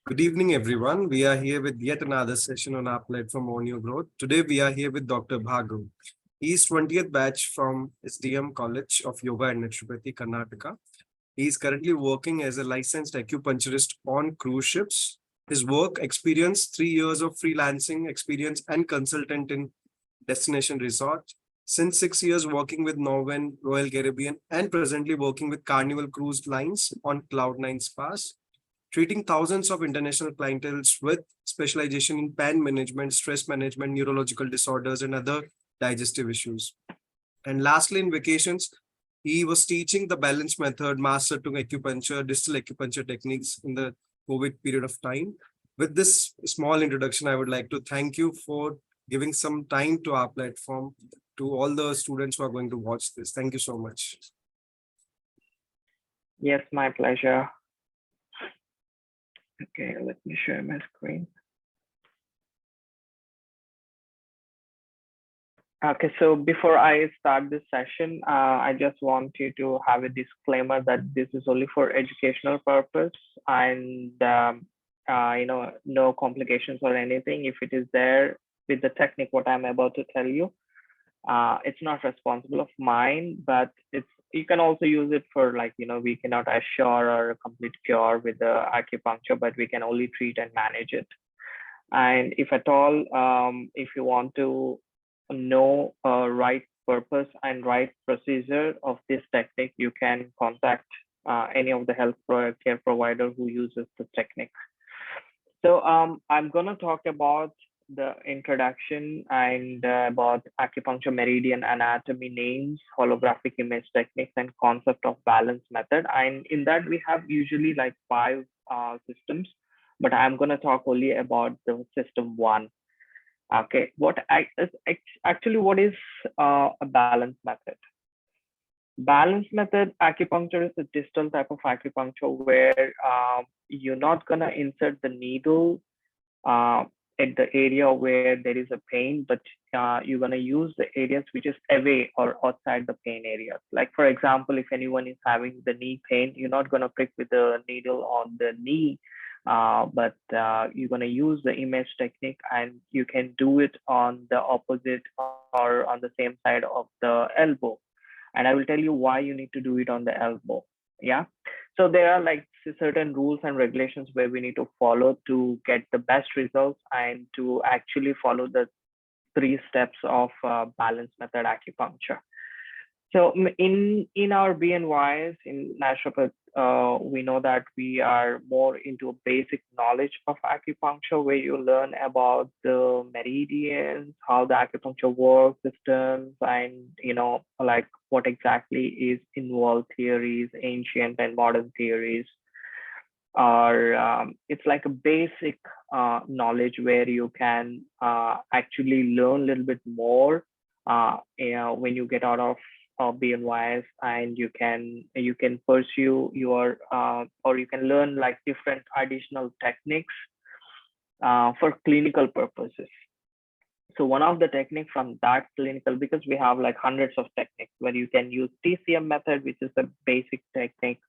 Good evening, everyone. We are here with yet another session on our platform On Your Growth. Today, we are here with Dr. Bhargav. He is 20th batch from SDM College of Yoga and Naturopathy, Karnataka. He is currently working as a licensed acupuncturist on cruise ships. His work experience, 3 years of freelancing experience and consultant in destination resort. Since 6 years working with Norwegian, Royal Caribbean, and presently working with Carnival Cruise Lines on Cloud9 Spas, treating thousands of international clientele with specialization in pain management, stress management, neurological disorders, and other digestive issues. And lastly, in vacations, he was teaching the balance method, master to acupuncture, distal acupuncture techniques in the COVID period of time. With this small introduction, I would like to thank you for giving some time to our platform, to all the students who are going to watch this. Thank you so much. Yes, my pleasure. Okay, let me share my screen. Okay, so before I start this session, I just want you to have a disclaimer that this is only for educational purpose and no complications or anything. If it is there with the technique, what I'm about to tell you, it's not responsible of mine, but you can also use it for we cannot assure or a complete cure with the acupuncture, but we can only treat and manage it. And if at all, if you want to know right purpose and right procedure of this technique, you can contact any of the health care provider who uses the technique. So I'm going to talk about the introduction and about acupuncture meridian anatomy names, holographic image techniques, and concept of balance method. And in that we have usually like 5 systems, but I'm going to talk only about the system 1. Okay, what is a balance method? Balance method acupuncture is a distal type of acupuncture where you're not gonna insert the needle at the area where there is a pain, but you're gonna use the areas which is away or outside the pain area. Like for example, if anyone is having the knee pain, you're not gonna prick with the needle on the knee, but you're going to use the image technique, and you can do it on the opposite or on the same side of the elbow. And I will tell you why you need to do it on the elbow. Yeah. So there are like certain rules and regulations where we need to follow to get the best results and to actually follow the 3 steps of balance method acupuncture. So in our BNYs in naturopath, we know that we are more into basic knowledge of acupuncture, where you learn about the meridians, how the acupuncture works, systems, and like what exactly is involved theories, ancient and modern theories. Or it's like a basic knowledge where you can actually learn a little bit more when you get out of BNYs, and you can pursue your or you can learn like different additional techniques for clinical purposes. So one of the techniques from that clinical, because we have like hundreds of techniques where you can use TCM method, which is the basic technique,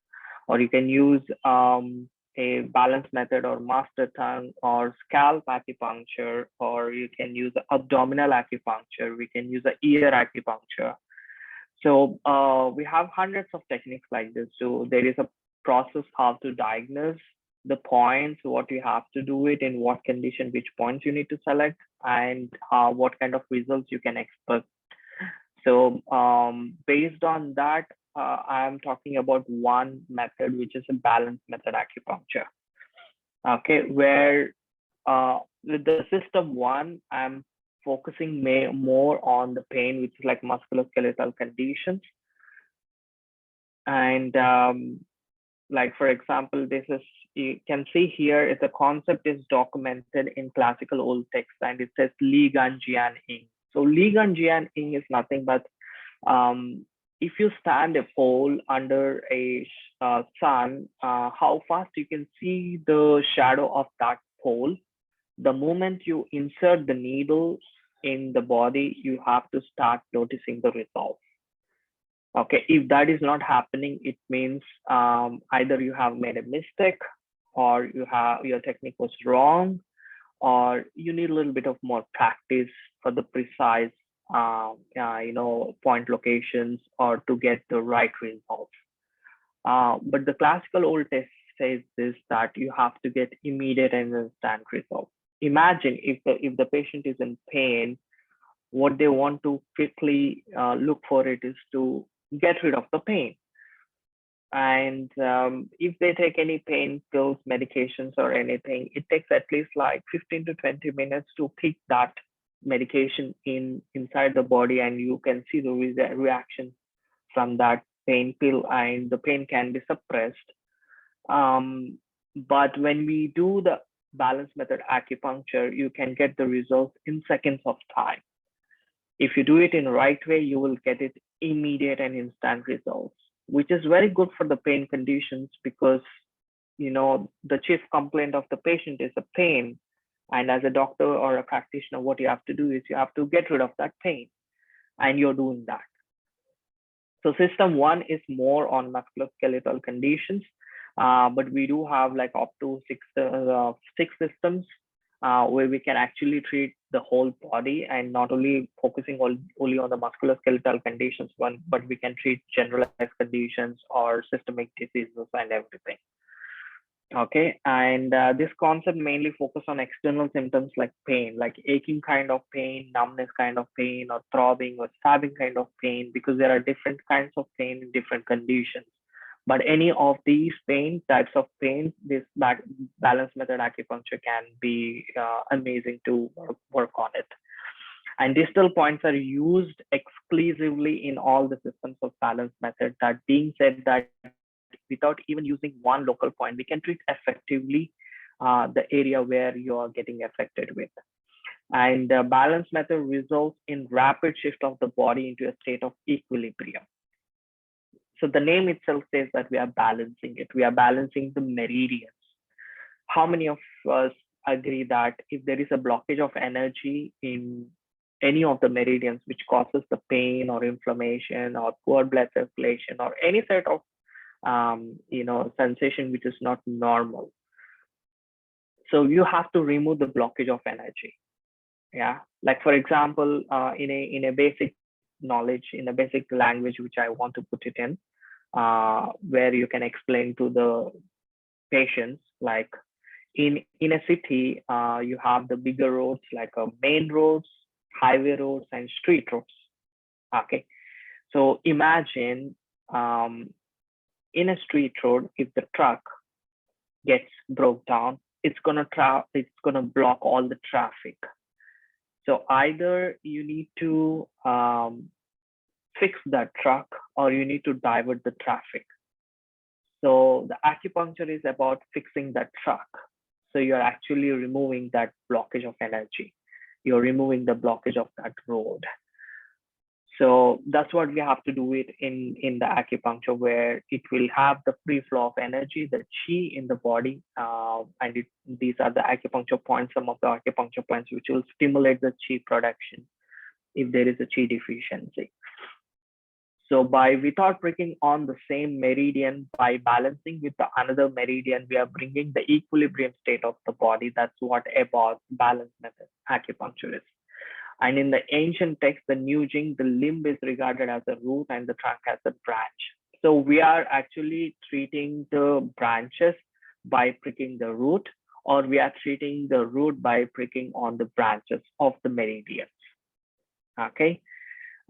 or you can use a balance method or master tongue or scalp acupuncture, or you can use abdominal acupuncture. We can use the ear acupuncture. So we have hundreds of techniques like this. So there is a process how to diagnose the points, what you have to do it, in what condition, which points you need to select, and what kind of results you can expect. So based on that, I'm talking about one method, which is a balance method acupuncture. Okay, where with the system 1, I'm focusing more on the pain, which is like musculoskeletal conditions. And like for example, this is, you can see here, the concept is documented in classical old text, and it says Li Gan Jian Ying. So Li Gan Jian Ying is nothing but if you stand a pole under a sun, how fast you can see the shadow of that pole. The moment you insert the needle in the body, you have to start noticing the results. Okay, if that is not happening, it means either you have made a mistake, or your technique was wrong, or you need a little bit of more practice for the precise point locations or to get the right results. But the classical old test says this, that you have to get immediate and instant results. Imagine if the patient is in pain, what they want to quickly look for it is to get rid of the pain. And if they take any pain pills, medications, or anything, it takes at least like 15 to 20 minutes to kick that medication inside the body, and you can see the reaction from that pain pill, and the pain can be suppressed. But when we do the balance method acupuncture, you can get the results in seconds of time. If you do it in the right way, you will get it immediate and instant results, which is very good for the pain conditions, because the chief complaint of the patient is the pain. And as a doctor or a practitioner, what you have to do is you have to get rid of that pain, and you're doing that. So system one is more on musculoskeletal conditions, but we do have like up to six systems where we can actually treat the whole body, and not only focusing only on the musculoskeletal conditions one, but we can treat generalized conditions or systemic diseases and everything. Okay, and this concept mainly focus on external symptoms like pain, like aching kind of pain, numbness kind of pain, or throbbing or stabbing kind of pain, because there are different kinds of pain in different conditions. But any of these types of pain, this balance method acupuncture can be amazing to work on it. And distal points are used exclusively in all the systems of balance method. That being said, that without even using one local point, we can treat effectively the area where you are getting affected with. And the balance method results in rapid shift of the body into a state of equilibrium. So the name itself says that we are balancing it. We are balancing the meridians. How many of us agree that if there is a blockage of energy in any of the meridians, which causes the pain or inflammation or poor blood circulation or any sort of sensation which is not normal, so you have to remove the blockage of energy. Yeah, like for example, in a basic knowledge, in a basic language which I want to put it in, where you can explain to the patients, like in a city, you have the bigger roads like main roads, highway roads, and street roads. Okay, so imagine in a street road, if the truck gets broke down, it's gonna block all the traffic. So either you need to fix that truck, or you need to divert the traffic. So the acupuncture is about fixing that truck. So you're actually removing that blockage of energy. You're removing the blockage of that road. So that's what we have to do it in the acupuncture, where it will have the free flow of energy, the chi in the body, and these are the acupuncture points, some of the acupuncture points which will stimulate the chi production if there is a chi deficiency. So without pricking on the same meridian, by balancing with the another meridian, we are bringing the equilibrium state of the body. That's what about balance method acupuncture is. And in the ancient text, the Nujing, the limb is regarded as a root and the trunk as a branch. So we are actually treating the branches by pricking the root, or we are treating the root by pricking on the branches of the meridians. Okay.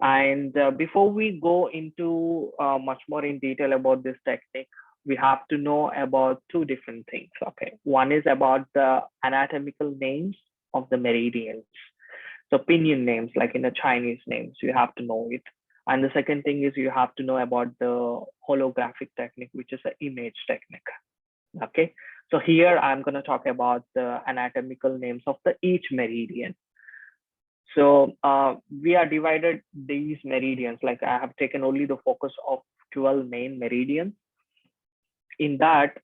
And before we go into much more in detail about this technique, we have to know about two different things. Okay. One is about the anatomical names of the meridians. So pinyin names, like in the Chinese names, you have to know it. And the second thing is you have to know about the holographic technique, which is an image technique. Okay. So here I'm going to talk about the anatomical names of each meridian. So we are divided these meridians, like I have taken only the focus of 12 main meridians. In that,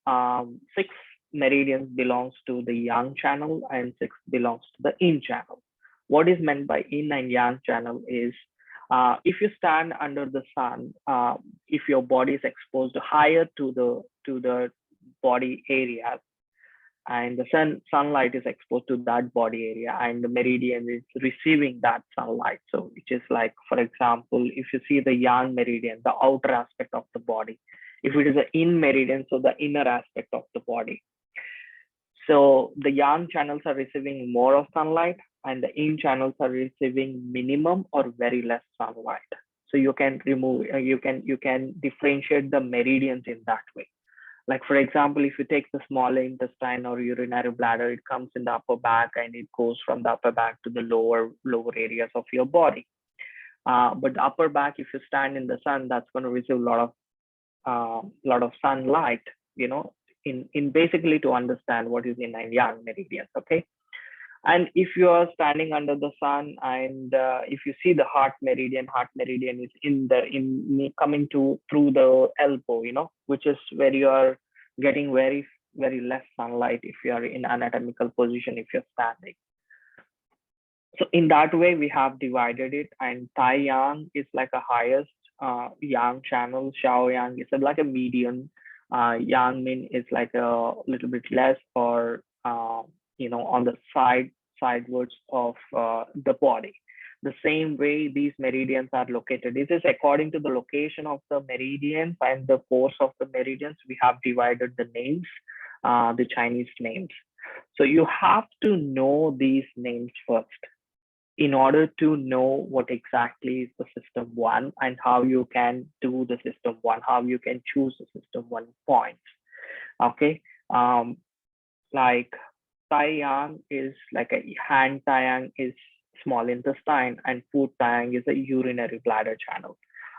6 meridians belongs to the yang channel and 6 belongs to the yin channel. What is meant by yin and yang channel is, if you stand under the sun, if your body is exposed higher to the body areas, and the sunlight is exposed to that body area, and the meridian is receiving that sunlight. So which is like, for example, if you see the yang meridian, the outer aspect of the body, if it is an in meridian, so the inner aspect of the body. So the yang channels are receiving more of sunlight, and the in channels are receiving minimum or very less sunlight. So you can remove, you can differentiate the meridians in that way. Like for example, if you take the small intestine or urinary bladder, it comes in the upper back and it goes from the upper back to the lower areas of your body. But the upper back, if you stand in the sun, that's going to receive lot of sunlight, you know, in basically to understand what is in and yang meridians. Okay. And if you are standing under the sun, and if you see the heart meridian is in coming to through the elbow, you know, which is where you are getting very less sunlight if you are in anatomical position, if you're standing. So in that way, we have divided it, and Tai Yang is like a highest Yang channel. Xiao Yang is like a medium. Yang Min is like a little bit less, or you know, on the sidewards of the body. The same way these meridians are located. This is according to the location of the meridians and the course of the meridians. We have divided the names, the Chinese names. So you have to know these names first in order to know what exactly is the system one and how you can do the system one, how you can choose the system one points. Okay. Like Tai Yang is like a hand Tai Yang is small intestine, and foot Tai Yang is a urinary bladder channel.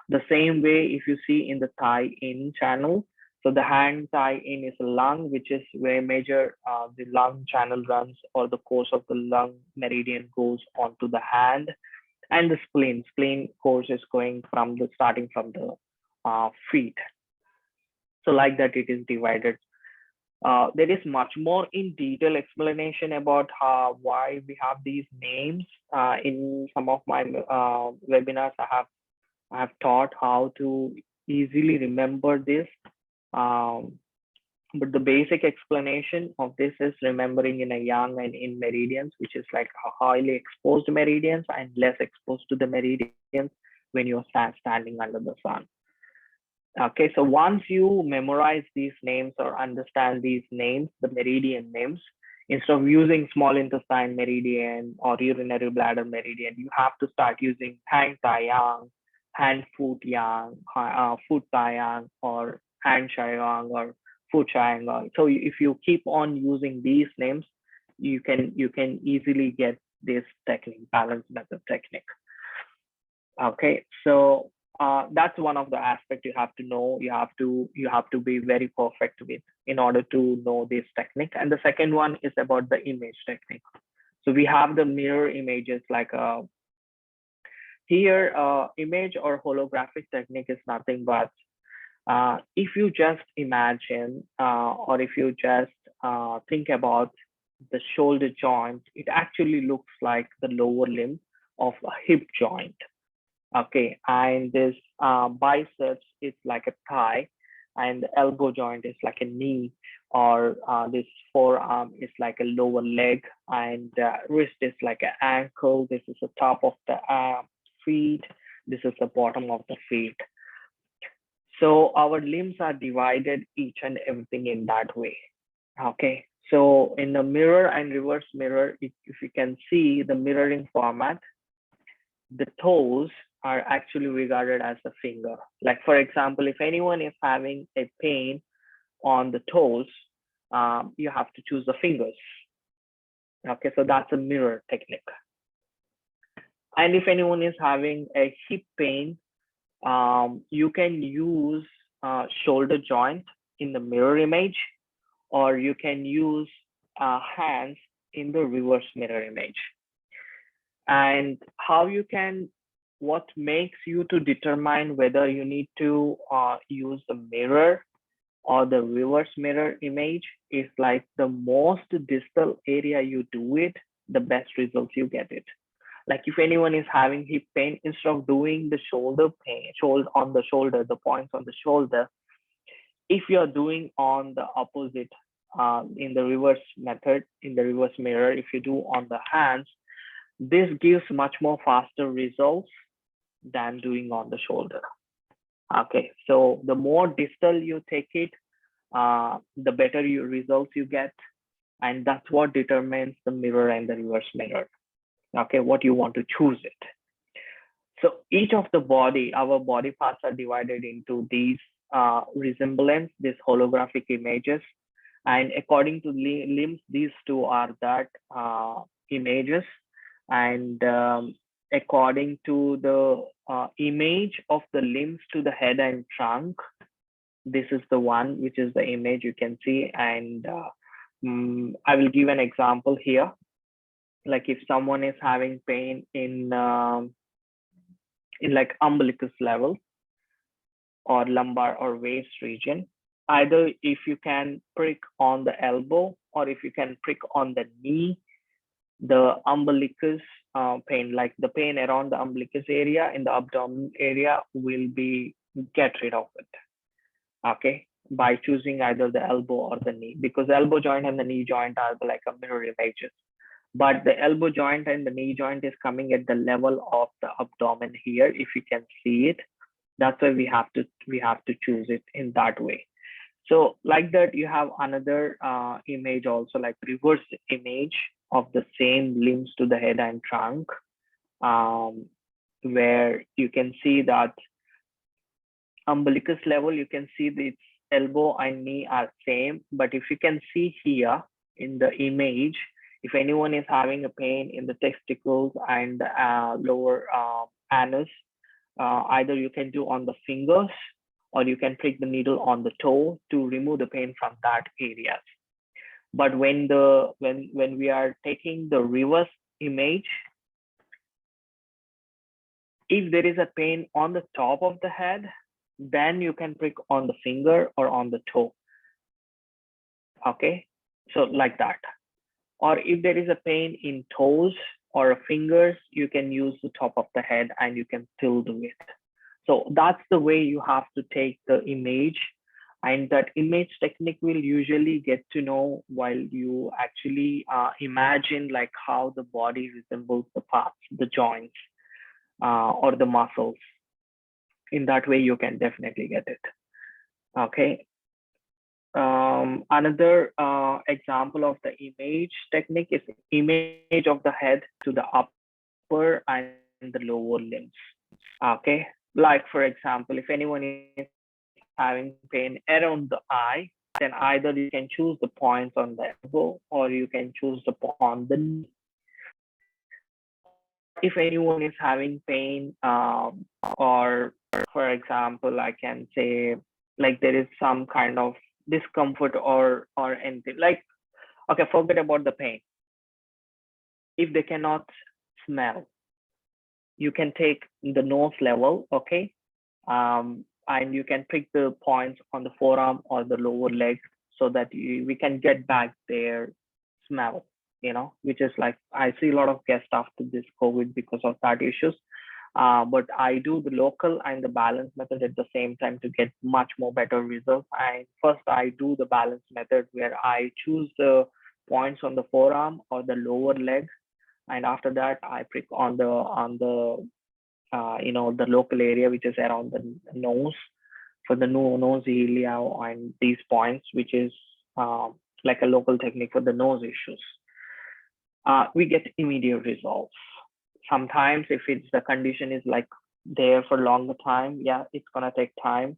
The same way, if you see in the Tai In channel, so the hand Tai In is lung, which is where major the lung channel runs, or the course of the lung meridian goes onto the hand, and the spleen course is going from the starting from the feet. So like that, it is divided. There is much more in detail explanation about why we have these names in some of my webinars. I have taught how to easily remember this. But the basic explanation of this is remembering in a yang and in meridians, which is like highly exposed meridians and less exposed to the meridians when you're standing under the sun. Okay, so once you memorize these names or understand these names, the meridian names, instead of using small intestine meridian or urinary bladder meridian, you have to start using hand Tai Yang, hand foot yang, foot Tai Yang, or hand Shai Yang, or foot Shai Yang. So if you keep on using these names, you can easily get this technique, balanced method technique. Okay, so that's one of the aspects you have to know. You have to be very perfect with in order to know this technique. And the second one is about the image technique. So we have the mirror images, like here image or holographic technique is nothing but if you just imagine or if you just think about the shoulder joint, it actually looks like the lower limb of a hip joint. Okay, and this biceps is like a thigh, and the elbow joint is like a knee, or this forearm is like a lower leg, and wrist is like an ankle. This is the top of the feet. This is the bottom of the feet. So our limbs are divided each and everything in that way. Okay, so in the mirror and reverse mirror, if you can see the mirroring format, the toes are actually regarded as a finger. Like for example, if anyone is having a pain on the toes, you have to choose the fingers. Okay, so that's a mirror technique. And if anyone is having a hip pain, you can use shoulder joint in the mirror image, or you can use hands in the reverse mirror image. And how you can, what makes you to determine whether you need to use the mirror or the reverse mirror image is like the most distal area you do it, the best results you get it. Like if anyone is having hip pain, instead of doing the shoulder pain, on the shoulder, the points on the shoulder, if you're doing on the opposite in the reverse method, in the reverse mirror, if you do on the hands, this gives much more faster results than doing on the shoulder. Okay, so the more distal you take it, the better your results you get, and that's what determines the mirror and the reverse mirror. Okay, what you want to choose it. So each of the body, our body parts are divided into these resemblance, these holographic images, and according to limbs, these two are that images, and according to the image of the limbs to the head and trunk, this is the one which is the image you can see. And I will give an example here. Like if someone is having pain in like umbilicus level or lumbar or waist region, either if you can prick on the elbow or if you can prick on the knee, the umbilicus pain, like the pain around the umbilicus area in the abdomen area, will be get rid of it. Okay, by choosing either the elbow or the knee, because the elbow joint and the knee joint are like a mirror images, but the elbow joint and the knee joint is coming at the level of the abdomen here, if you can see it. That's why we have to choose it in that way. So like that, you have another image also, like reverse image of the same limbs to the head and trunk, um, where you can see that umbilicus level, you can see the elbow and knee are same. But if you can see here in the image, if anyone is having a pain in the testicles and lower anus, either you can do on the fingers or you can prick the needle on the toe to remove the pain from that area. But when we are taking the reverse image, if there is a pain on the top of the head, then you can prick on the finger or on the toe. Okay, so like that. Or if there is a pain in toes or fingers, you can use the top of the head and you can still do it. So that's the way you have to take the image. And that image technique will usually get to know while you actually imagine like how the body resembles the parts, the joints, or the muscles. In that way, you can definitely get it. Okay. Another example of the image technique is image of the head to the upper and the lower limbs. Okay. Like for example, if anyone is having pain around the eye, then either you can choose the points on the elbow or you can choose the on the knee. Or if anyone is having pain, or for example, I can say like there is some kind of discomfort or anything like, okay, forget about the pain. If they cannot smell, you can take the nose level, okay, and you can pick the points on the forearm or the lower leg so that we can get back their smell, which is like I see a lot of guests after this COVID because of that issues. But I do the local and the balance method at the same time to get much more better results. And first I do the balance method where I choose the points on the forearm or the lower leg, and after that I prick on the local area which is around the nose. For the nose area and these points, which is like a local technique for the nose issues, we get immediate results. Sometimes if it's the condition is like there for longer time, yeah, it's gonna take time.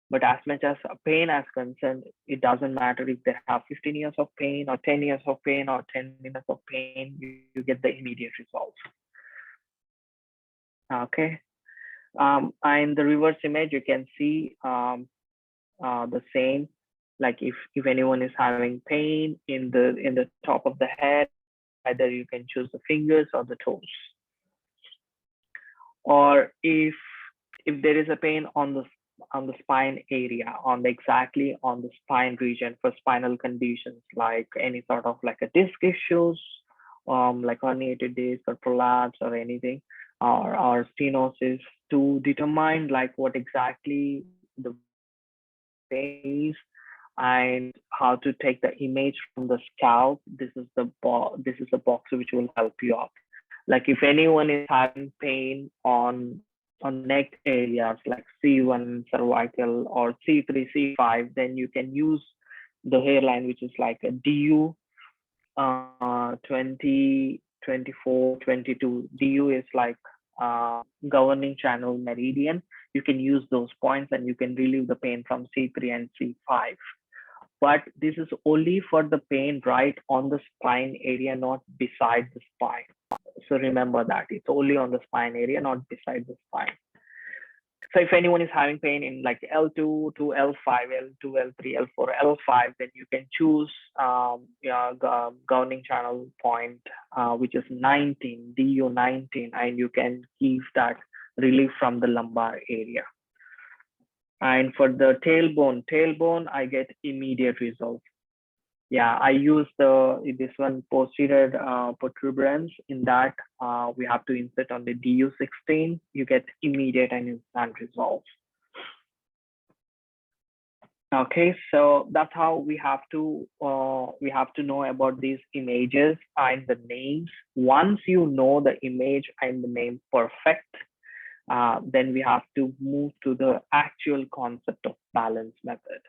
But as much as pain is concerned, it doesn't matter if they have 15 years of pain or 10 years of pain or 10 minutes of pain, you get the immediate results. Okay. And the reverse image, you can see the same. Like if anyone is having pain in the top of the head, either you can choose the fingers or the toes. Or if there is a pain on the spine area, on the exactly on the spine region for spinal conditions like any sort of like a disc issues, like herniated disc or prolapse or anything, or stenosis, to determine like what exactly the pain is, I will and how to take the image from the scalp. This is the box which will help you out. Like if anyone is having pain on neck areas like C1 cervical or C3 C5, then you can use the hairline, which is like a DU 20 24 22. DU is like governing channel meridian. You can use those points and you can relieve the pain from C3 and C5. But this is only for the pain right on the spine area, not beside the spine. So remember that it's only on the spine area, not beside the spine. So if anyone is having pain in like L2 to L5, L2, L3, L4, L5, then you can choose governing channel point, which is 19, DU 19, and you can give that relief from the lumbar area. And for the tailbone, I get immediate results. Yeah, I use this one posterior protuberance. In that, we have to insert on the DU16. You get immediate and instant results. Okay, so that's how we have to know about these images and the names. Once you know the image and the name perfect, then we have to move to the actual concept of balance method.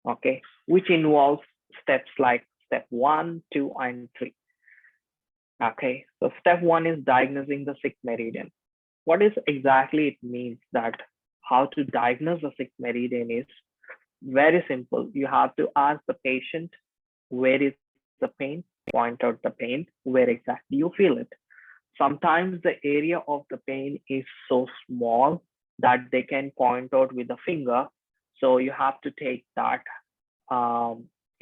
Okay, which involves steps like step 1, 2, and 3. Okay, so step 1 is diagnosing the sick meridian. What is exactly it means that how to diagnose a sick meridian is very simple. You have to ask the patient, where is the pain? Point out the pain, where exactly you feel it. Sometimes the area of the pain is so small that they can point out with a finger. So you have to take that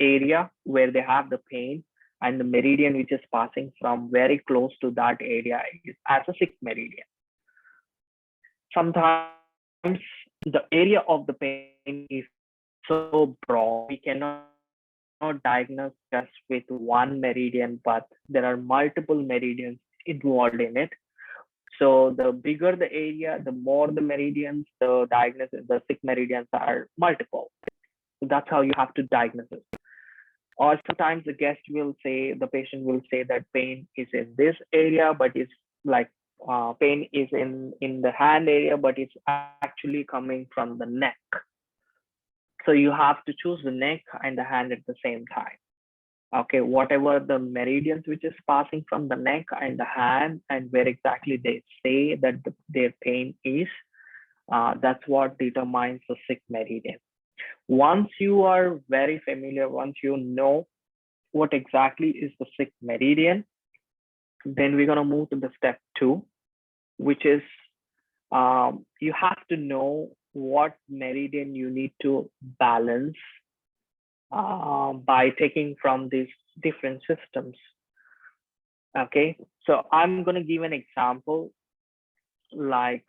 area where they have the pain, and the meridian which is passing from very close to that area is as a sick meridian. Sometimes the area of the pain is so broad, we cannot diagnose just with one meridian, but there are multiple meridians involved in it. So the bigger the area, the more the meridians, the diagnosis, the sick meridians are multiple. So that's how you have to diagnose it. Or sometimes the patient will say that pain is in this area, but it's like pain is in the hand area, but it's actually coming from the neck. So you have to choose the neck and the hand at the same time. Okay, whatever the meridians which is passing from the neck and the hand, and where exactly they say that their pain is, that's what determines the sick meridian. Once you are very familiar, once you know what exactly is the sick meridian, then we're going to move to the step 2, which is you have to know what meridian you need to balance by taking from these different systems. Okay, so I'm going to give an example like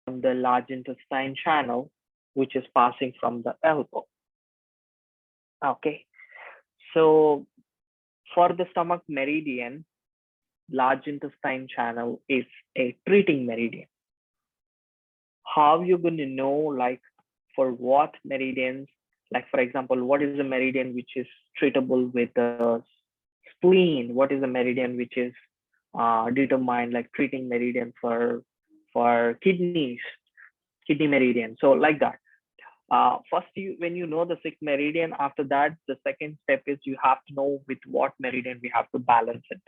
the large intestine channel, which is passing from the elbow. Okay, so for the stomach meridian, large intestine channel is a treating meridian. How you going to know, like for what meridians, like for example, what is the meridian which is treatable with the spleen? What is the meridian which is determined like treating meridian for kidney meridian? So like that. First, when you know the sick meridian, after that, the second step is you have to know with what meridian we have to balance it.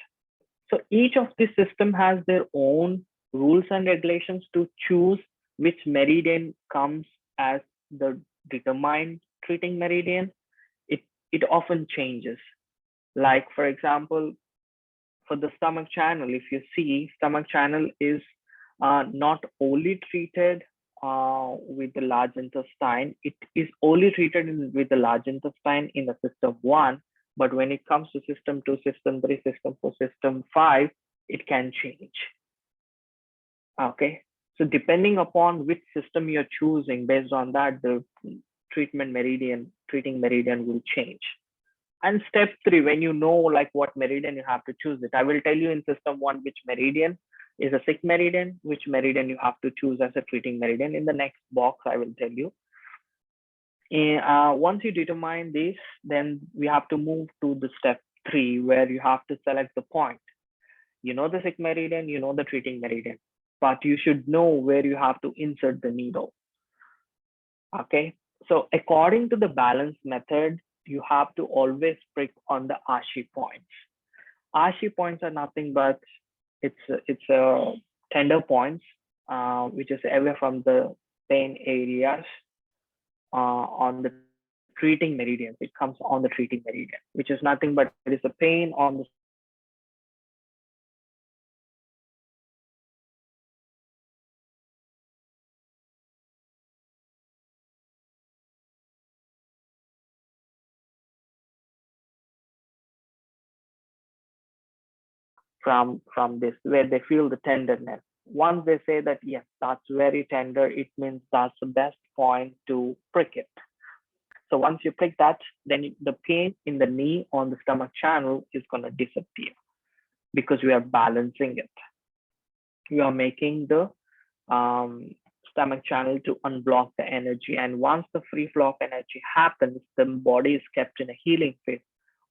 So each of this system has their own rules and regulations to choose which meridian comes as the determined treating meridian. It often changes. Like for example, for the stomach channel, if you see, stomach channel is not only treated with the large intestine. It is only treated with the large intestine in the system 1, but when it comes to system 2, system 3, system 4, system 5, it can change. Okay, so depending upon which system you're choosing, based on that, treating meridian will change. And step 3, when you know like what meridian you have to choose it. I will tell you in system 1 which meridian is a sick meridian, which meridian you have to choose as a treating meridian. In the next box, I will tell you. Once you determine this, then we have to move to the step 3, where you have to select the point. You know the sick meridian, you know the treating meridian, but you should know where you have to insert the needle. Okay, so according to the balance method, you have to always prick on the Ashi points. Ashi points are nothing but it's a tender points, which is away from the pain areas on the treating meridian. It comes on the treating meridian, which is nothing but there is a pain on the stomach channel. When you prick on the Ashi point, then you get the result. Okay, from this where they feel the tenderness. Once they say that yes, that's very tender, it means that's the best point to prick it. So once you prick that, then the pain in the knee on the stomach channel is going to disappear, because we are balancing it. We are making the um, stomach channel to unblock the energy. And once the free flow of energy happens, the body is kept in a healing phase.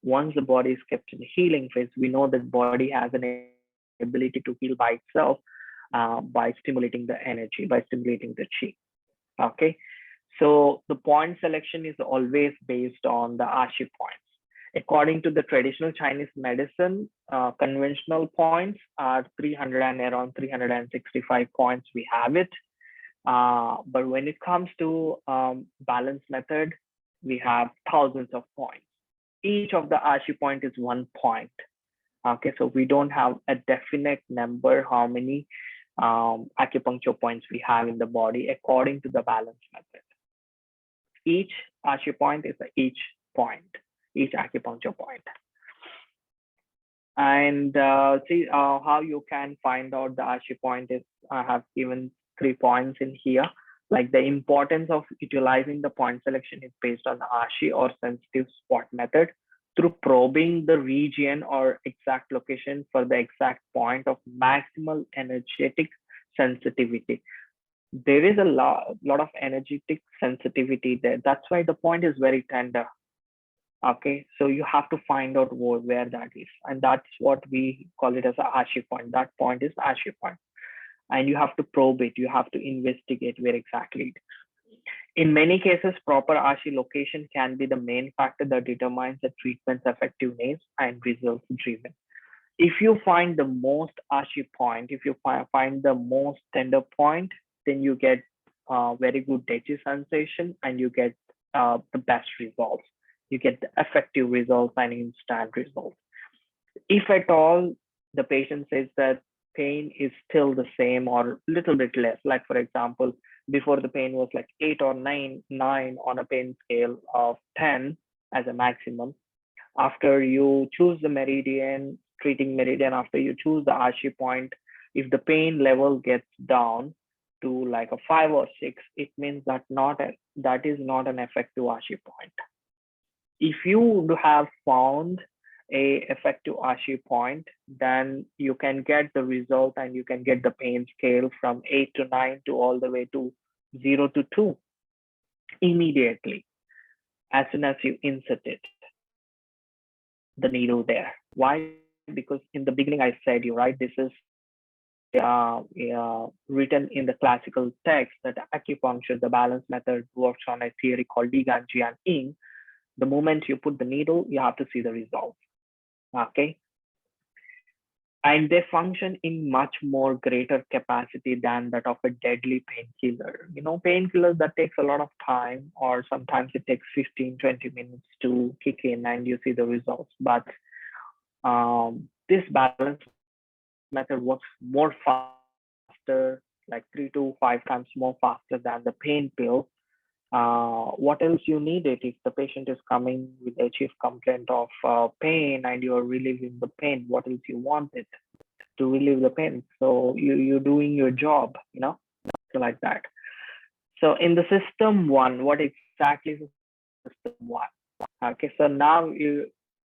Once the body is kept in a healing phase, we know that body has an ability to heal by itself by stimulating the energy, by stimulating the chi. Okay. So the point selection is always based on the Ashi points. According to the traditional Chinese medicine, conventional points are 300 and around 365 points. We have it. But when it comes to balance method, we have thousands of points. Each of the Ashi point is 1 point. Okay, so we don't have a definite number how many acupuncture points we have in the body according to the balance method. Each Ashi point is each point, each acupuncture point. And see how you can find out the Ashi point is, I have given 3 points in here. Like the importance of utilizing the point selection is based on the Ashi or sensitive spot method through probing the region or exact location for the exact point of maximal energetic sensitivity. There is a lot of energetic sensitivity there. That's why the point is very tender. Okay, so you have to find out where that is, and that's what we call it as a Ashi point. That point is Ashi point, and you have to probe it. You have to investigate where exactly it is. In many cases, proper Ashi location can be the main factor that determines the treatment's effectiveness and results driven. If you find the most Ashi point, if you find the most tender point, then you get very good Dechi sensation, and you get the best results. You get the effective results and instant results. If at all the patient says that pain is still the same or little bit less, like for example, before the pain was like 8 or 9 on a pain scale of 10 as a maximum. After you choose the meridian, treating meridian, after you choose the Ashi point, if the pain level gets down to like a 5 or 6, it means that that is not an effective Ashi point. If you have found a effective Ashi point, then you can get the result and you can get the pain scale from 8 to 9 to all the way to 0 to 2 immediately as soon as you insert it, the needle there. Why? Because in the beginning I said you right, this is written in the classical text that acupuncture, the balance method, works on a theory called Li Gan Ji and Ying. The moment you put the needle, you have to see the results. Okay. And they function in much more greater capacity than that of a deadly painkiller. You know, painkillers that takes a lot of time, or sometimes it takes 15-20 minutes to kick in and you see the results. But this balance method works more faster, like 3 to 5 times more faster than the pain pill. What else you need it if the patient is coming with a chief complaint of pain and you are relieving the pain? What else you want it to relieve the pain? So you're doing your job, so like that. So in the system 1, what exactly exactly is system one? Okay, so now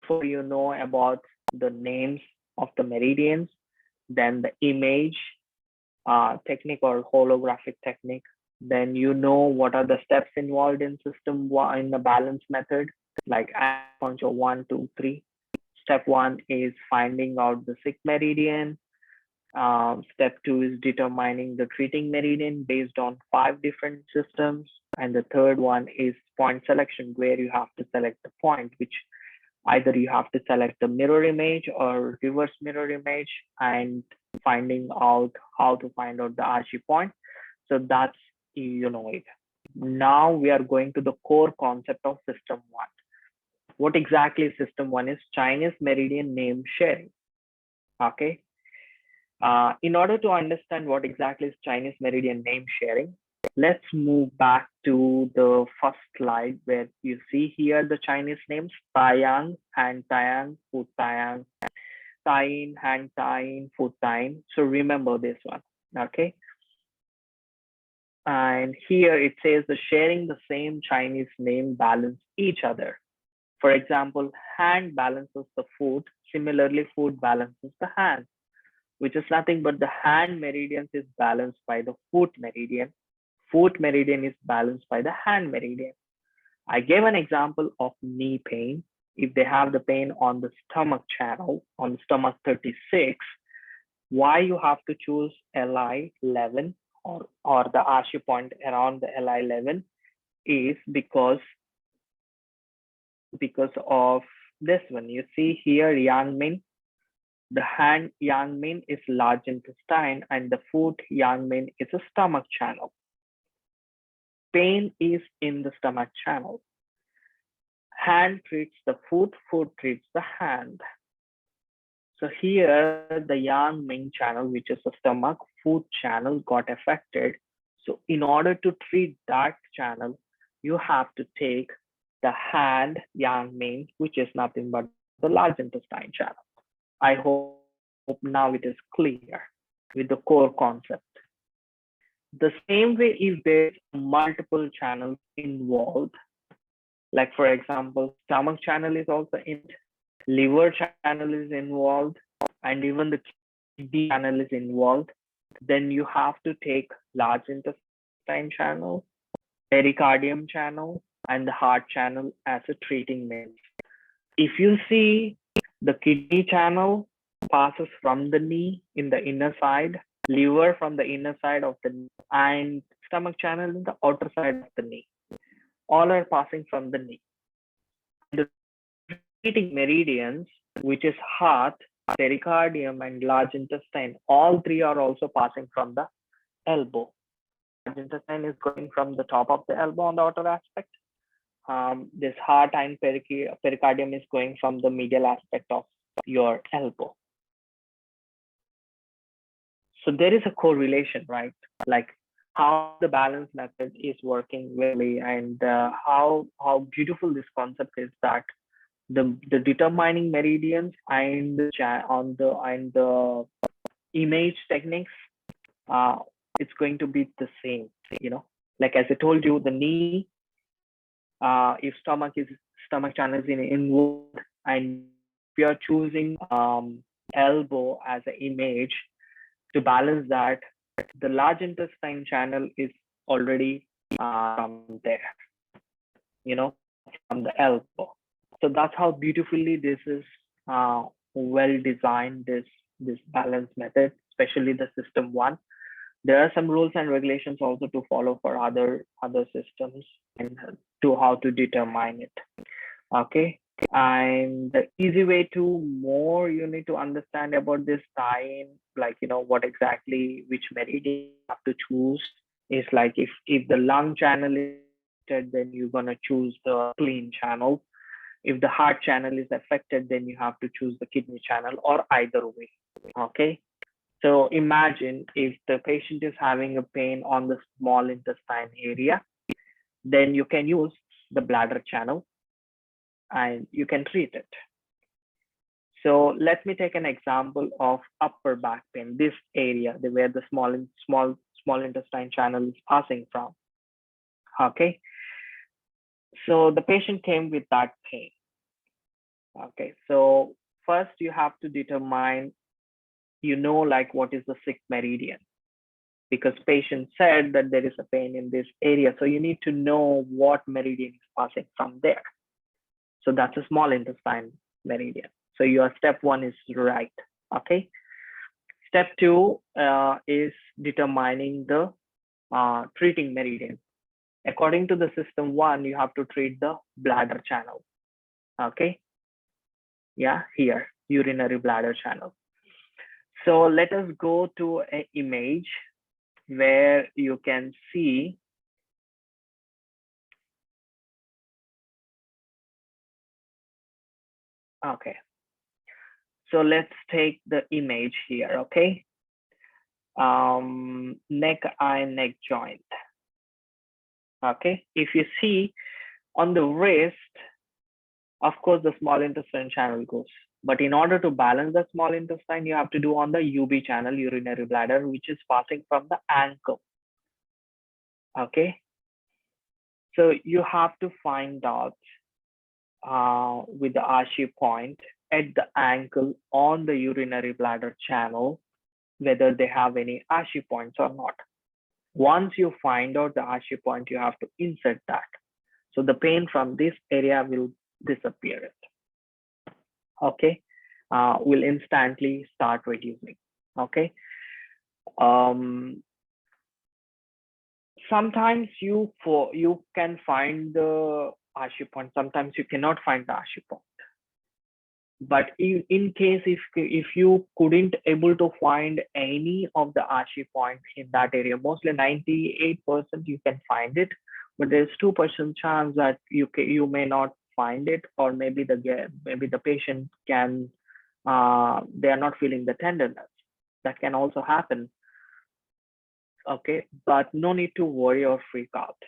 before you know about the names of the meridians, then the image technique or holographic technique, then you know what are the steps involved in system one in the balance method, like acupuncture 1, 2, 3. Step one is finding out the sick meridian. Step two is determining the treating meridian based on 5 different systems. And the third one is point selection, where you have to select the point, which either you have to select the mirror image or reverse mirror image, and finding out how to find out the RG point. So that's, you know it. Now we are going to the core concept of system one. What exactly system one is? Chinese meridian name sharing. Okay. In order to understand what exactly is Chinese meridian name sharing, let's move back to the first slide where you see here the Chinese names: Taiyang, Han Taiyang, Fu Taiyang, Taiyin, Han Taiyin, Fu Taiyin. So remember this one, okay? And here it says the sharing the same Chinese name balance each other. For example, hand balances the foot. Similarly, foot balances the hand, which is nothing but the hand meridians is balanced by the foot meridian. Foot meridian is balanced by the hand meridian. I gave an example of knee pain. If they have the pain on the stomach channel, on the stomach 36, why you have to choose LI 11 or the Ashi point around the LI 11 is because of this one. You see here, Yang Min, the hand Yang Min is large intestine and the foot Yang Min is a stomach channel. Pain is in the stomach channel. Hand treats the foot, foot treats the hand. So here the Yang Ming channel, which is the stomach foot channel, got affected. So in order to treat that channel, you have to take the hand Yang Ming, which is nothing but the large intestine channel. I hope now it is clear with the core concept. The same way, if there's multiple channels involved, like for example, stomach channel is also in it, liver channel is involved, and even the kidney channel is involved, then you have to take large intestine channel, pericardium channel, and the heart channel as a treating means. If you see, the kidney channel passes from the knee in the inner side, liver from the inner side of the knee, and stomach channel in the outer side of the knee. All are passing from the knee. The treating meridians, which is heart, pericardium, and large intestine, all three are also passing from the elbow. Large intestine is going from the top of the elbow on the outer aspect. This heart and pericardium is going from the medial aspect of your elbow. So there is a correlation, right? Like how the balance method is working really, and how beautiful this concept is, that the determining meridians and the image techniques, it's going to be the same. Like as I told you, the knee, if stomach channel is inward, and if you are choosing elbow as an image to balance that, the large intestine channel is already from there, from the elbow. So that's how beautifully this is well designed, this balance method, especially the system one. There are some rules and regulations also to follow for other systems, and to how to determine it. Okay. And the easy way to more you need to understand about this tie-in, like what exactly which meridian you have to choose, is like if the lung channel is affected, then you're gonna choose the clean channel. If the heart channel is affected, then you have to choose the kidney channel, or either way. Okay. So imagine if the patient is having a pain on the small intestine area, then you can use the bladder channel and you can treat it. So let me take an example of upper back pain, this area where the small intestine channel is passing from. Okay. So the patient came with that pain. Okay, so first you have to determine, like what is the sick meridian, because patient said that there is a pain in this area. So you need to know what meridian is passing from there. So that's a small intestine meridian. So your step one is right. Okay. Step two is determining the treating meridian. According to the system one, you have to treat the bladder channel. Okay. Yeah, here, urinary bladder channel. So let us go to an image where you can see. Okay. So let's take the image here. Okay. Neck, eye, neck joint. Okay. If you see on the wrist, of course, the small intestine channel goes. But in order to balance the small intestine, you have to do on the UB channel, urinary bladder, which is passing from the ankle. Okay. So you have to find out with the Ashi point at the ankle on the urinary bladder channel, whether they have any Ashi points or not. Once you find out the Ashi point, you have to insert that. So the pain from this area will disappear. Okay, will instantly start reducing. Okay. Sometimes you can find the Ashi point. Sometimes you cannot find the Ashi point. But in case if you couldn't able to find any of the Ashi points in that area, mostly 98% you can find it, but there's 2% chance that you may not find it, or maybe the patient can they are not feeling the tenderness. That can also happen. Okay, but no need to worry or freak out.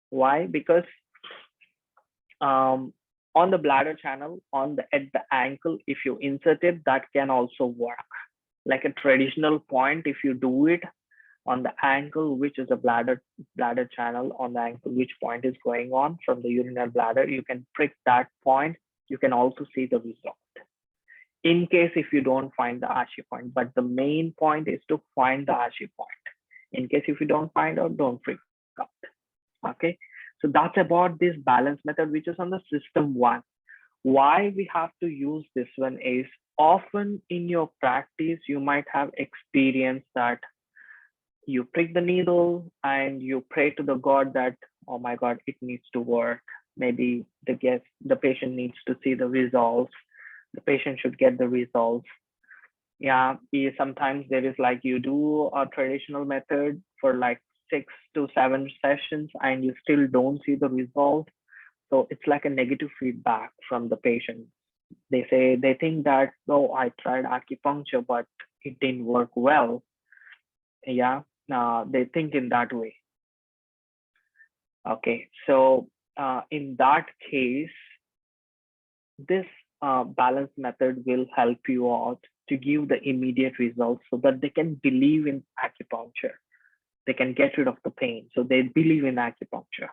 Why? Because on the bladder channel, at the ankle, if you insert it, that can also work. Like a traditional point, if you do it on the ankle, which is a bladder channel on the ankle, which point is going on from the urinary bladder, you can prick that point. You can also see the result. In case if you don't find the Ashi point, but the main point is to find the Ashi point. In case if you don't find out, don't freak out. Okay. So that's about this balance method, which is on the system one. Why we have to use this one is often in your practice, you might have experienced that you prick the needle and you pray to the God that, oh my God, it needs to work. Maybe the patient needs to see the results. The patient should get the results. Yeah, sometimes there is like you do a traditional method for like 6 to 7 sessions and you still don't see the result. So it's like a negative feedback from the patient. They think that, oh, I tried acupuncture, but it didn't work well. Yeah, they think in that way. Okay, so in that case, this balance method will help you out to give the immediate results so that they can believe in acupuncture. They can get rid of the pain. So they believe in acupuncture.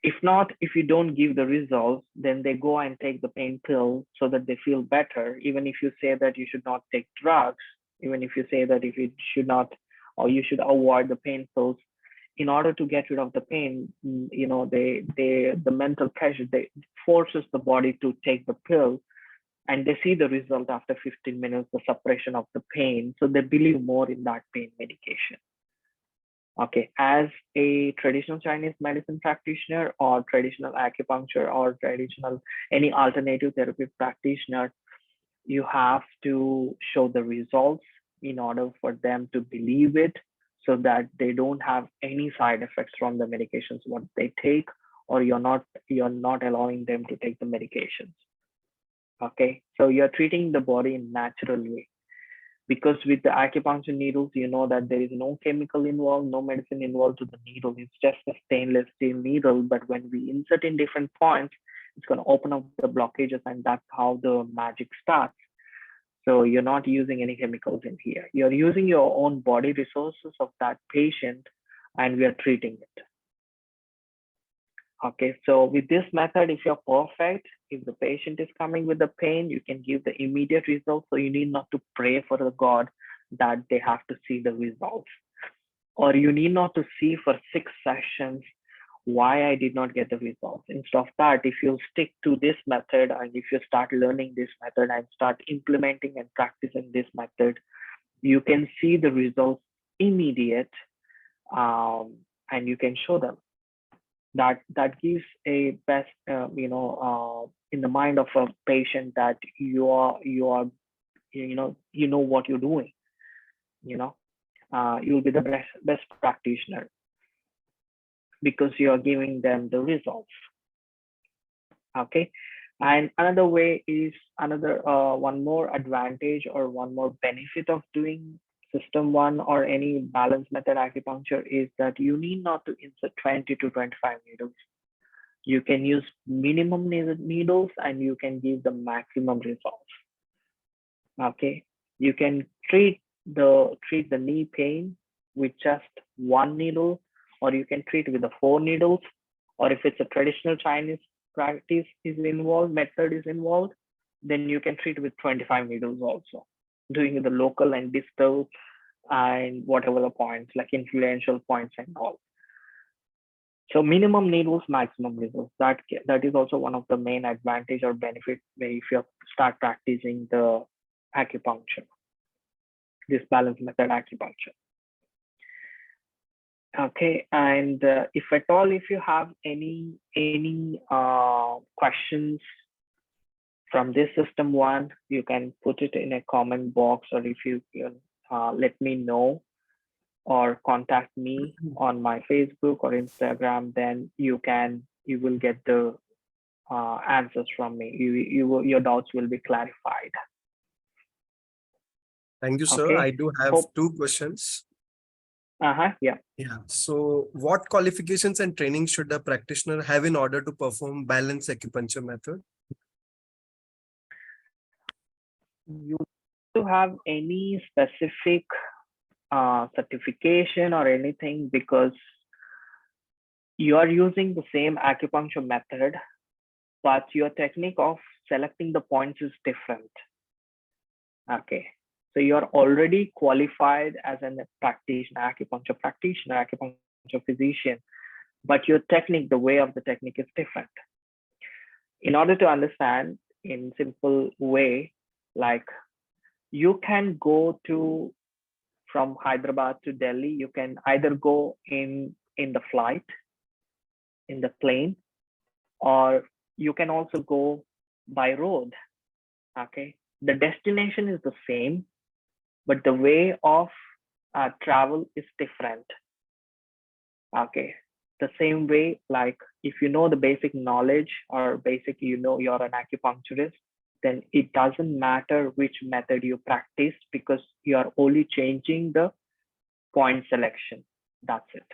If not, if you don't give the results, then they go and take the pain pill so that they feel better. Even if you say that you should not take drugs, even if you say that if you should not, or you should avoid the pain pills, in order to get rid of the pain, the mental pressure, they forces the body to take the pill, and they see the result after 15 minutes, the suppression of the pain. So they believe more in that pain medication. Okay, as a traditional Chinese medicine practitioner or traditional acupuncture or traditional any alternative therapy practitioner, you have to show the results in order for them to believe it, so that they don't have any side effects from the medications what they take, or you're not allowing them to take the medications. Okay, so you're treating the body in natural way. Because with the acupuncture needles, you know that there is no chemical involved, no medicine involved to the needle. It's just a stainless steel needle. But when we insert in different points, it's going to open up the blockages, and that's how the magic starts. So you're not using any chemicals in here. You're using your own body resources of that patient, and we are treating it. Okay, so with this method, if you're perfect, if the patient is coming with the pain, you can give the immediate results. So you need not to pray for the God that they have to see the results, or you need not to see for 6 sessions why I did not get the results. Instead of that, if you stick to this method and if you start learning this method and start implementing and practicing this method, you can see the results immediate, and you can show them. That gives a best, in the mind of a patient that you are you know what you're doing. You know, you'll be the best practitioner because you are giving them the results. Okay, and another way is another one more advantage or one more benefit of doing system one or any balance method acupuncture is that you need not to insert 20 to 25 needles. You can use minimum needles and you can give the maximum results. Okay, you can treat the knee pain with just one needle, or you can treat with the 4 needles, or if it's a traditional Chinese practice is involved, method is involved, then you can treat with 25 needles also, doing the local and distal and whatever the points, like influential points and all. So minimum needles, maximum results. That is also one of the main advantage or benefit where if you start practicing the acupuncture, this balance method acupuncture. Okay, and if at all, if you have any questions from this system one, you can put it in a comment box, or if you let me know or contact me on my Facebook or Instagram, then you will get the answers from me. Your doubts will be clarified. Thank you, sir. Okay. I do have Hope. 2 questions. Yeah. Yeah. So, what qualifications and training should a practitioner have in order to perform balance acupuncture method? You to have any specific certification or anything, because you are using the same acupuncture method, but your technique of selecting the points is different. Okay, so you are already qualified as a practitioner, acupuncture physician, but your technique, the way of the technique is different. In order to understand in simple way, like you can go to from Hyderabad to Delhi, you can either go in the flight, in the plane, or you can also go by road. Okay, the destination is the same, but the way of travel is different. Okay, the same way, like if you know the basic knowledge or basic, you're an acupuncturist, then it doesn't matter which method you practice because you are only changing the point selection. That's it.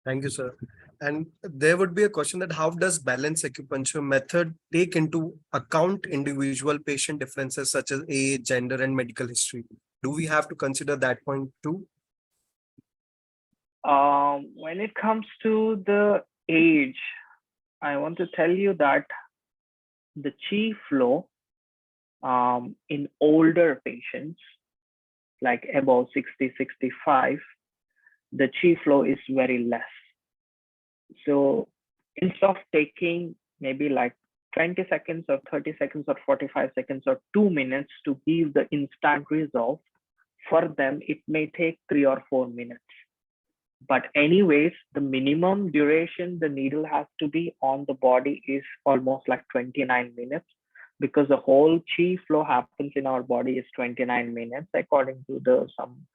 Thank you, sir. And there would be a question that how does balance acupuncture method take into account individual patient differences such as age, gender, and medical history? Do we have to consider that point too? When it comes to the age, I want to tell you that the chi flow in older patients, like above 60, 65, the chi flow is very less. So instead of taking maybe like 20 seconds or 30 seconds or 45 seconds or 2 minutes to give the instant result, for them, it may take 3 or 4 minutes. But anyways, the minimum duration the needle has to be on the body is almost like 29 minutes, because the whole chi flow happens in our body is 29 minutes according to the some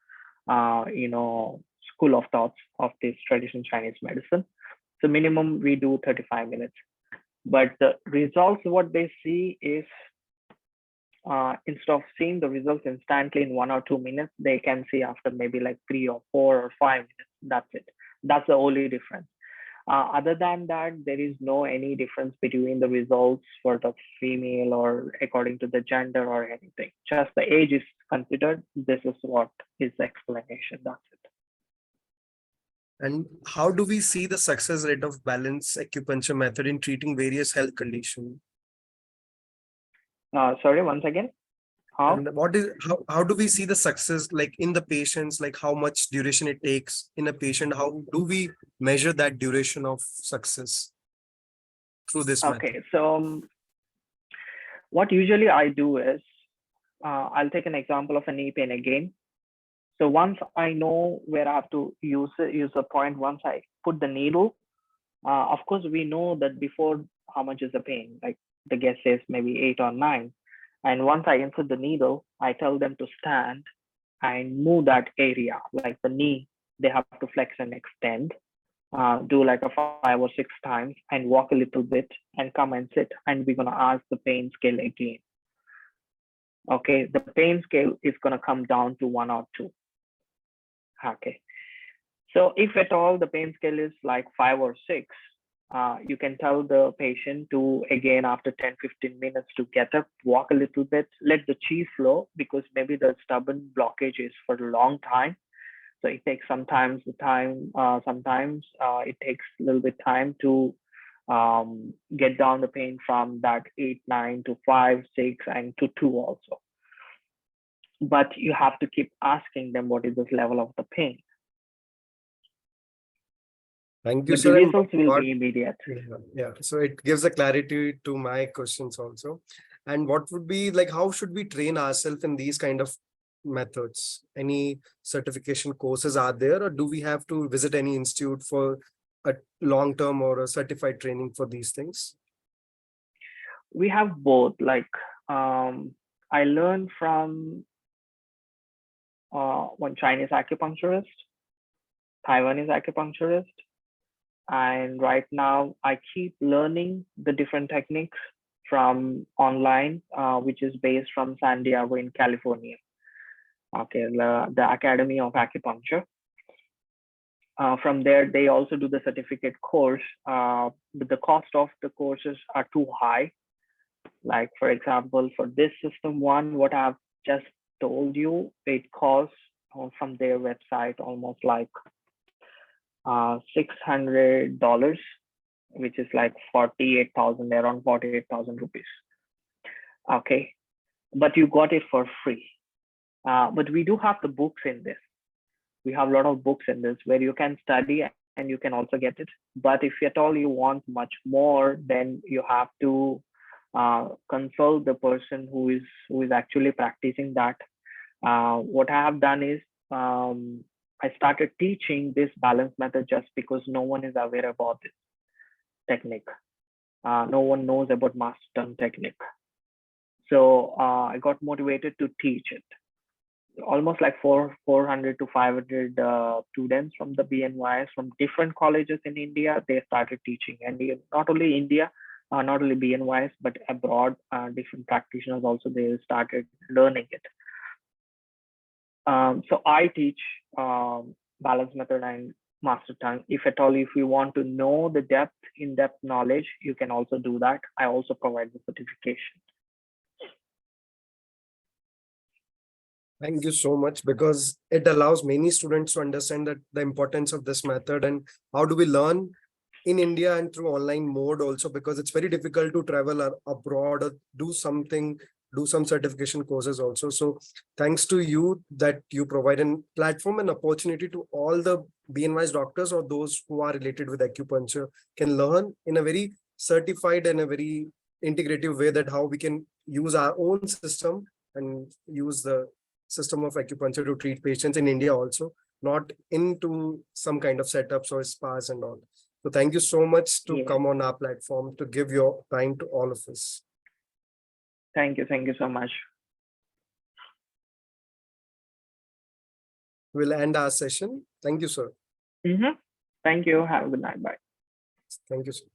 school of thoughts of this traditional Chinese medicine. So minimum we do 35 minutes, but the results what they see is instead of seeing the results instantly in 1 or 2 minutes, they can see after maybe like 3 or 4 or 5 minutes. That's it. That's the only difference. Other than that, there is no any difference between the results for the female or according to the gender or anything. Just the age is considered. This is what is the explanation. That's it. And how do we see the success rate of balance acupuncture method in treating various health conditions? Sorry, once again. How? And how do we see the success like in the patients, like how much duration it takes in a patient? How do we measure that duration of success through this method? Okay, so what usually I do is I'll take an example of a knee pain again. So once I know where I have to use the point, once I put the needle, of course we know that before how much is the pain. Like the guess says maybe 8 or 9, and once I insert the needle, I tell them to stand and move that area, like the knee. They have to flex and extend. Do like a 5 or 6 times and walk a little bit and come and sit, and we're gonna ask the pain scale again. Okay, the pain scale is gonna come down to 1 or 2. Okay, so if at all the pain scale is like 5 or 6, you can tell the patient to again after 10-15 minutes to get up, walk a little bit, let the chi flow, because maybe the stubborn blockage is for a long time. So it takes sometimes it takes a little bit time to get down the pain from that 8-9 to 5-6 and to 2 also. But you have to keep asking them what is this level of the pain. Thank you, But the sir. results will be immediate. Yeah. So it gives a clarity to my questions also. And what would be like, how should we train ourselves in these kind of methods? Any certification courses are there, or do we have to visit any institute for a long-term or a certified training for these things? We have both. Like I learned from one Chinese acupuncturist, Taiwanese acupuncturist, and right now I keep learning the different techniques from online, which is based from San Diego in California. Okay, the Academy of Acupuncture. From there, they also do the certificate course, but the cost of the courses are too high. Like for example, for this system one, what I've just told you, it costs from their website almost like $600, which is like 48,000, around 48,000 rupees. Okay, but you got it for free. But we do have the books in this. We have a lot of books in this where you can study and you can also get it. But if at all you want much more, then you have to consult the person who is actually practicing that. What I have done is I started teaching this balance method just because no one is aware about this technique. No one knows about master tongue technique. So I got motivated to teach it. Almost like 400 to 500 students from the BNYs from different colleges in India, they started teaching. And not only India, not only BNYs, but abroad, different practitioners also, they started learning it. So I teach balance method and master tongue. If at all, if you want to know the in-depth knowledge, you can also do that. I also provide the certification. Thank you so much, because it allows many students to understand that the importance of this method and how do we learn in India and through online mode also, because it's very difficult to travel abroad or do some certification courses also. So thanks to you that you provide a platform and opportunity to all the BNY's doctors or those who are related with acupuncture can learn in a very certified and a very integrative way that how we can use our own system and use the system of acupuncture to treat patients in India also, not into some kind of setups or spas and all. So thank you so much to come on our platform to give your time to all of us. Thank you so much. We'll end our session. Thank you, sir. Thank you. Have a good night. Bye. Thank you, sir.